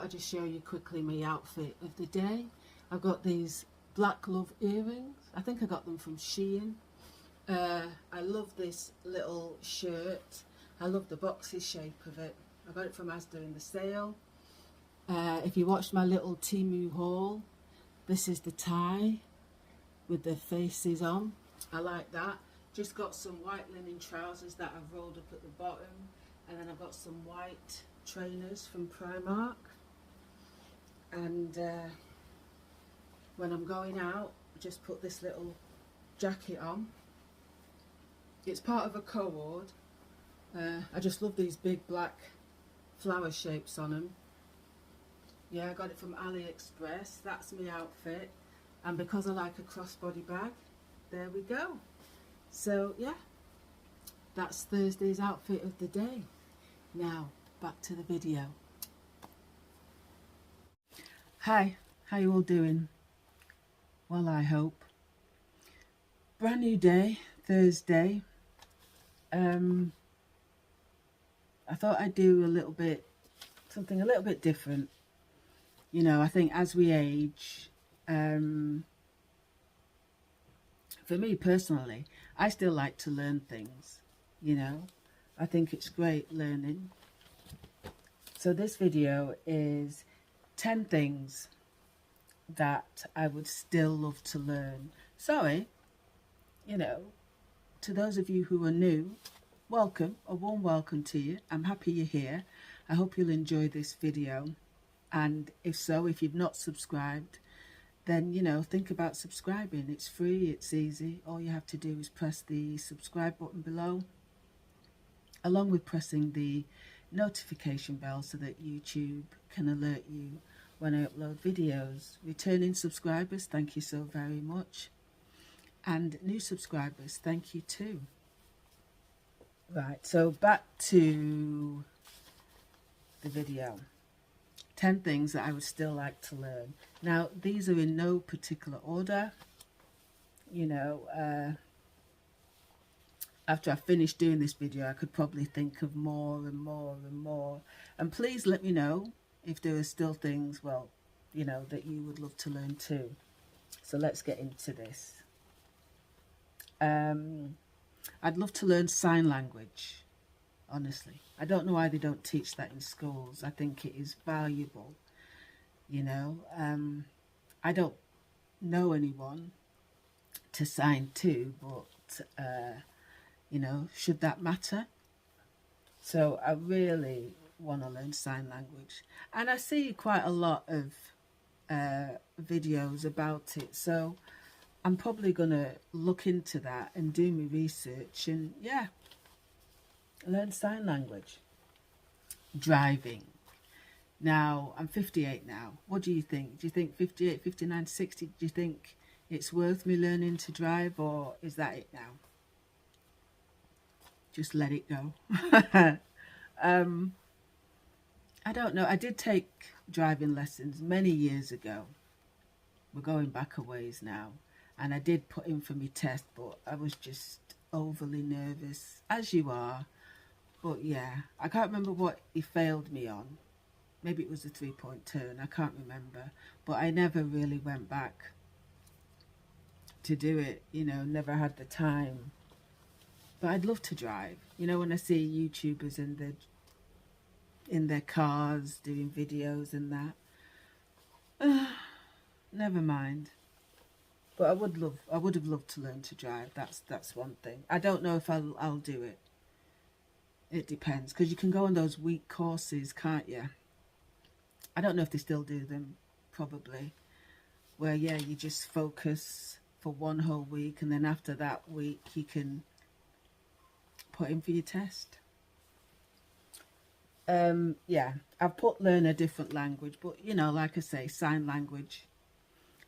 I'd just show you quickly my outfit of the day. I've got these black love earrings. I think I got them from Shein. I love this little shirt. I love the boxy shape of it. I got it from Asda in the sale. If you watched my little Temu haul, this is the tie with the faces on. I like that. Just got some white linen trousers that I've rolled up at the bottom, and then I've got some white trainers from Primark. And when I'm going out, I just put this little jacket on. It's part of a cord. I just love these big black flower shapes on them. Yeah, I got it from AliExpress. That's my outfit. And because I like a crossbody bag, there we go. So yeah, that's Thursday's outfit of the day. Now, back to the video. Hi, how you all doing? Well, I hope. Brand new day, Thursday. I thought I'd do something a little bit different. You know, I think as we age, for me personally, I still like to learn things, you know. I think it's great learning. So this video is 10 things that I would still love to learn. Sorry, you know, to those of you who are new, welcome, a warm welcome to you. I'm happy you're here. I hope you'll enjoy this video. And if so, if you've not subscribed, then, you know, think about subscribing. It's free, it's easy. All you have to do is press the subscribe button below, along with pressing the notification bell so that YouTube can alert you when I upload videos. Returning subscribers, thank you so very much. And new subscribers, thank you too. Right, so back to the video. 10 things that I would still like to learn. Now, these are in no particular order. You know, after I finish doing this video, I could probably think of more and more and more. And please let me know if there are still things, well, you know, that you would love to learn too. So let's get into this. I'd love to learn sign language, honestly. I don't know why they don't teach that in schools. I think it is valuable, you know. I don't know anyone to sign to, but, you know, should that matter? So I really want to learn sign language. And I see quite a lot of videos about it. So I'm probably going to look into that and do my research and, yeah, learn sign language. Driving. Now, I'm 58 now. What do you think? Do you think 58, 59, 60, do you think it's worth me learning to drive, or is that it now? Just let it go. I don't know. I did take driving lessons many years ago. We're going back a ways now. And I did put in for my test, but I was just overly nervous, as you are. But yeah, I can't remember what he failed me on. Maybe it was a 3-point turn, I can't remember. But I never really went back to do it, you know, never had the time. But I'd love to drive. You know, when I see YouTubers in their cars doing videos and that. Never mind. But I would have loved to learn to drive. That's one thing. I don't know if I'll do it. It depends, because you can go on those week courses, can't you? I don't know if they still do them, probably. Where, yeah, you just focus for one whole week, and then after that week you can put in for your test. Yeah, I've put learn a different language, but, you know, like I say, sign language.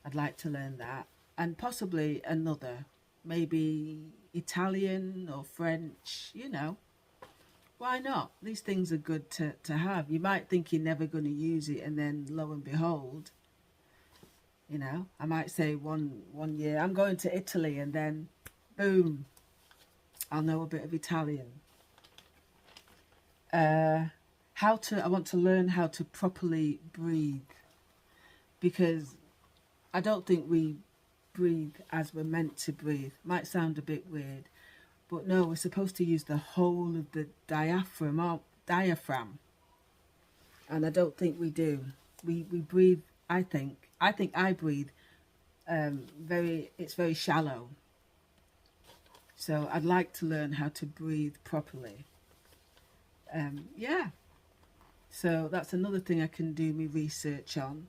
I'd like to learn that. And possibly another, maybe Italian or French, you know. Why not? These things are good to have. You might think you're never going to use it, and then lo and behold, you know, I might say one year, I'm going to Italy, and then boom, I'll know a bit of Italian. I want to learn how to properly breathe, because I don't think we breathe as we're meant to breathe. Might sound a bit weird, but no, we're supposed to use the whole of the diaphragm, and I don't think we do. We breathe. I think I breathe it's very shallow. So I'd like to learn how to breathe properly. Yeah. So that's another thing I can do my research on.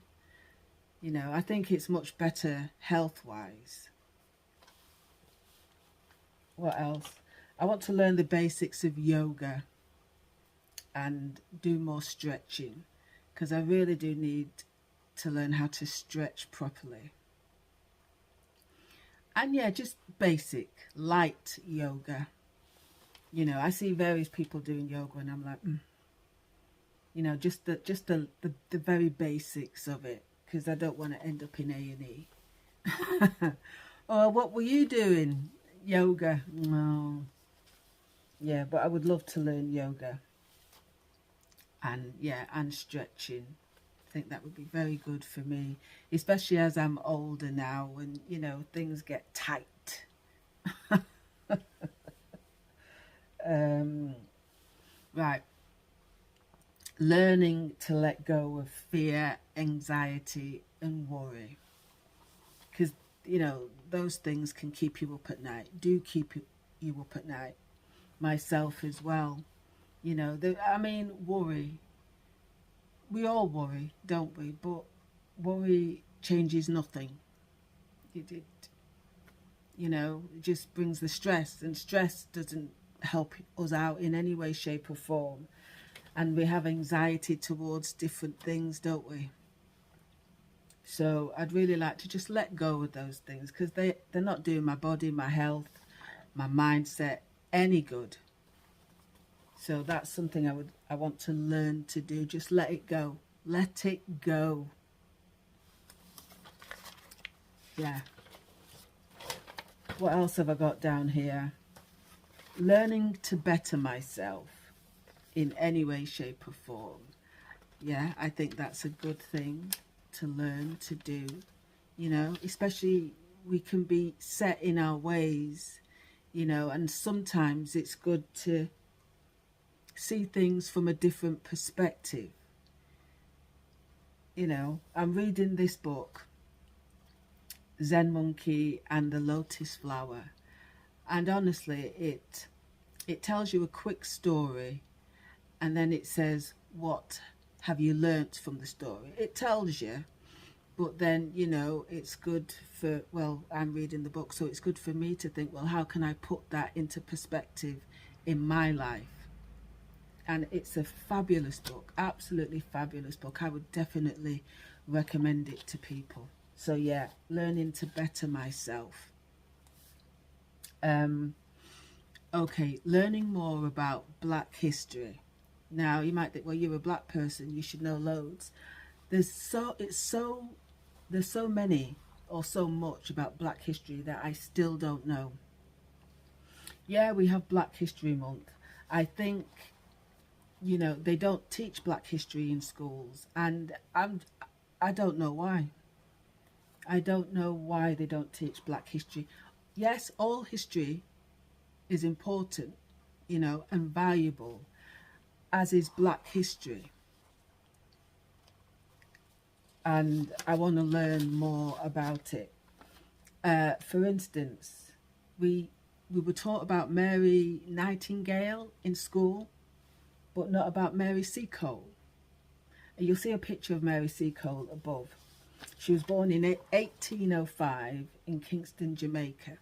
You know, I think it's much better health-wise. What else? I want to learn the basics of yoga and do more stretching, because I really do need to learn how to stretch properly. And yeah, just basic, light yoga. You know, I see various people doing yoga and I'm like, you know, just the very basics of it, because I don't want to end up in A&E. Oh, what were you doing? Yoga? No. Yeah, but I would love to learn yoga. And yeah, and stretching. I think that would be very good for me, especially as I'm older now and, you know, things get tight. Right. Learning to let go of fear, anxiety and worry. Because, you know, those things can keep you up at night. Do keep you up at night. Myself as well. You know, worry. We all worry, don't we? But worry changes nothing. It you know, it just brings the stress, and stress doesn't help us out in any way, shape or form. And we have anxiety towards different things, don't we? So I'd really like to just let go of those things, because they're not doing my body, my health, my mindset any good. So that's something I want to learn to do. Just let it go. Let it go. Yeah. What else have I got down here? Learning to better myself in any way, shape or form. Yeah, I think that's a good thing to learn to do. You know, especially we can be set in our ways, you know, and sometimes it's good to see things from a different perspective. You know, I'm reading this book, Zen Monkey and the Lotus Flower, and honestly it tells you a quick story, and then it says, what have you learnt from the story? It tells you, but then, you know, it's good for, well, I'm reading the book, so it's good for me to think, well, how can I put that into perspective in my life? And it's a fabulous book, absolutely fabulous book. I would definitely recommend it to people. So yeah, learning to better myself. Okay, learning more about Black history. Now you might think, well, you're a Black person, you should know loads. There's so many or so much about Black history that I still don't know. Yeah, we have Black History Month. I think, you know, they don't teach Black history in schools, and I don't know why. I don't know why they don't teach Black history. Yes, all history is important, you know, and valuable, as is Black history. And I want to learn more about it. For instance, we were taught about Mary Nightingale in school, but not about Mary Seacole. And you'll see a picture of Mary Seacole above. She was born in 1805 in Kingston, Jamaica.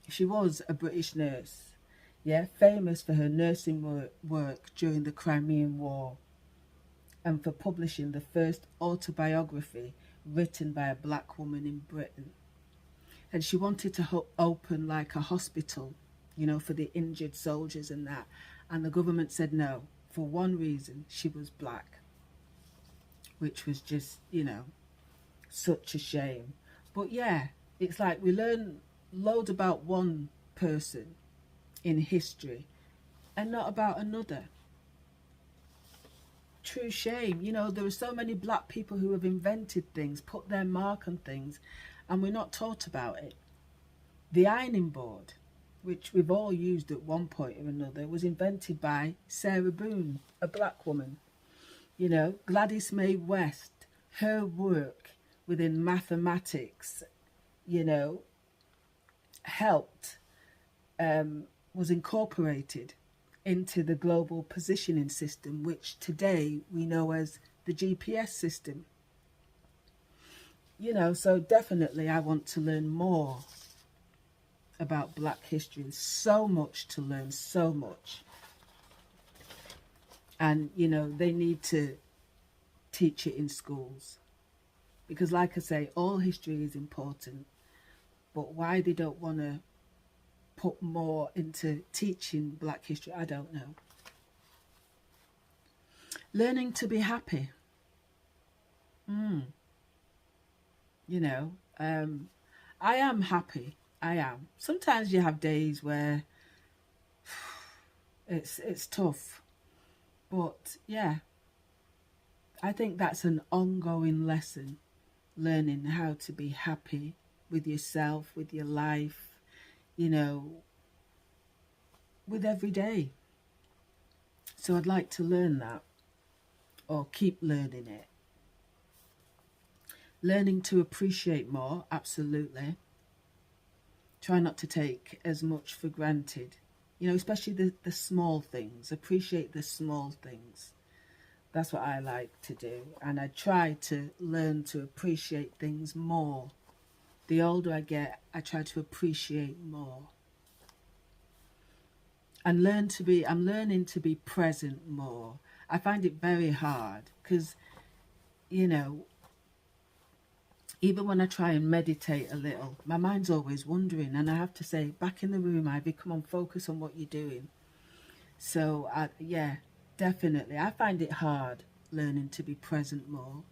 She was a British nurse, yeah, famous for her nursing work during the Crimean War, and for publishing the first autobiography written by a Black woman in Britain. And she wanted to open like a hospital, you know, for the injured soldiers and that. And the government said no, for one reason: she was Black. Which was just, you know, such a shame. But yeah, it's like we learn loads about one person in history and not about another. true shame. You know, there are so many black people who have invented things, put their mark on things, and we're not taught about it. The ironing board, which we've all used at one point or another, was invented by Sarah Boone, a black woman. You know, Gladys Mae West, her work within mathematics, you know, helped, was incorporated into the global positioning system, which today we know as the GPS system. You know, so definitely I want to learn more about black history. There's so much to learn, so much. And, you know, they need to teach it in schools. Because like I say, all history is important. But why they don't want to put more into teaching black history, I don't know. Learning to be happy. You know, I am happy. I am. Sometimes you have days where it's tough. But yeah, I think that's an ongoing lesson. Learning how to be happy with yourself, with your life, you know, with every day. So I'd like to learn that, or keep learning it. Learning to appreciate more, absolutely. Try not to take as much for granted, you know, especially the small things. Appreciate the small things. That's what I like to do, and I try to learn to appreciate things more. The older I get, I try to appreciate more. And I'm learning to be present more. I find it very hard because, you know, even when I try and meditate a little, my mind's always wandering, and I have to say, back in the room, Ivy, come on, focus on what you're doing. So, yeah, definitely. I find it hard learning to be present more.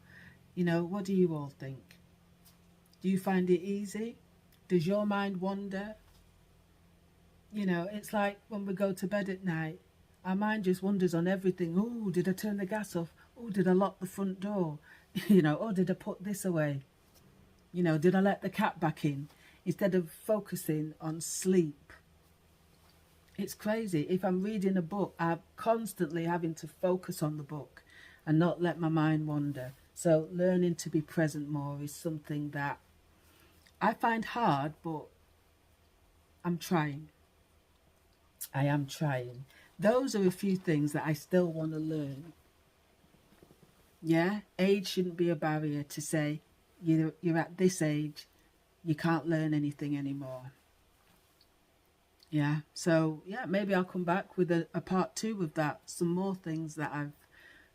You know, what do you all think? Do you find it easy? Does your mind wander? You know, it's like when we go to bed at night, our mind just wanders on everything. Oh, did I turn the gas off? Oh, did I lock the front door? You know, oh, did I put this away? You know, did I let the cat back in? Instead of focusing on sleep. It's crazy. If I'm reading a book, I'm constantly having to focus on the book and not let my mind wander. So learning to be present more is something that I find hard, but I'm trying. I am trying. Those are a few things that I still want to learn. Yeah, age shouldn't be a barrier to say you're at this age, you can't learn anything anymore. Yeah, so yeah, maybe I'll come back with a part 2 of that, some more things that I've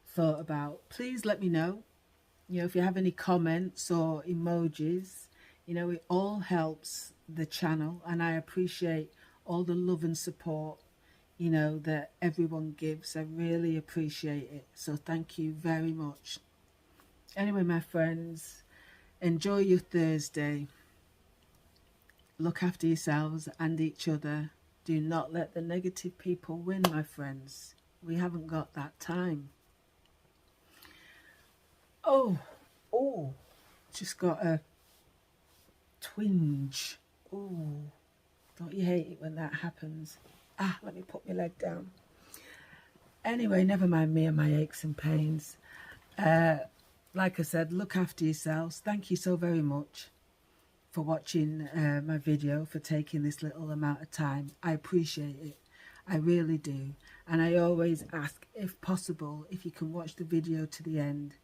thought about. Please let me know, you know, if you have any comments or emojis. You know, it all helps the channel, and I appreciate all the love and support, you know, that everyone gives. I really appreciate it. So thank you very much. Anyway, my friends, enjoy your Thursday. Look after yourselves and each other. Do not let the negative people win, my friends. We haven't got that time. Oh, just got a twinge. Oh, don't you hate it when that happens? Let me put my leg down. Anyway, never mind me and my aches and pains. Like I said, look after yourselves. Thank you so very much for watching my video, for taking this little amount of time. I appreciate it. I really do. And I always ask, if possible, if you can watch the video to the end,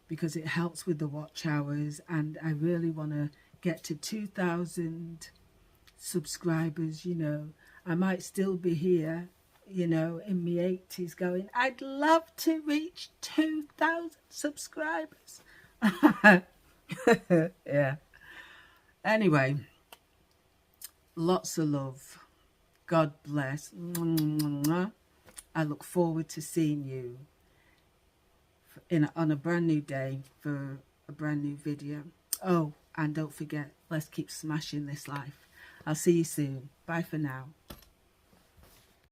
because it helps with the watch hours, and I really want to get to 2,000 subscribers. You know, I might still be here, you know, in my 80s going, I'd love to reach 2,000 subscribers. Yeah. Anyway, lots of love. God bless. I look forward to seeing you on a brand new day for a brand new video. Oh, and don't forget, let's keep smashing this life. I'll see you soon. Bye for now.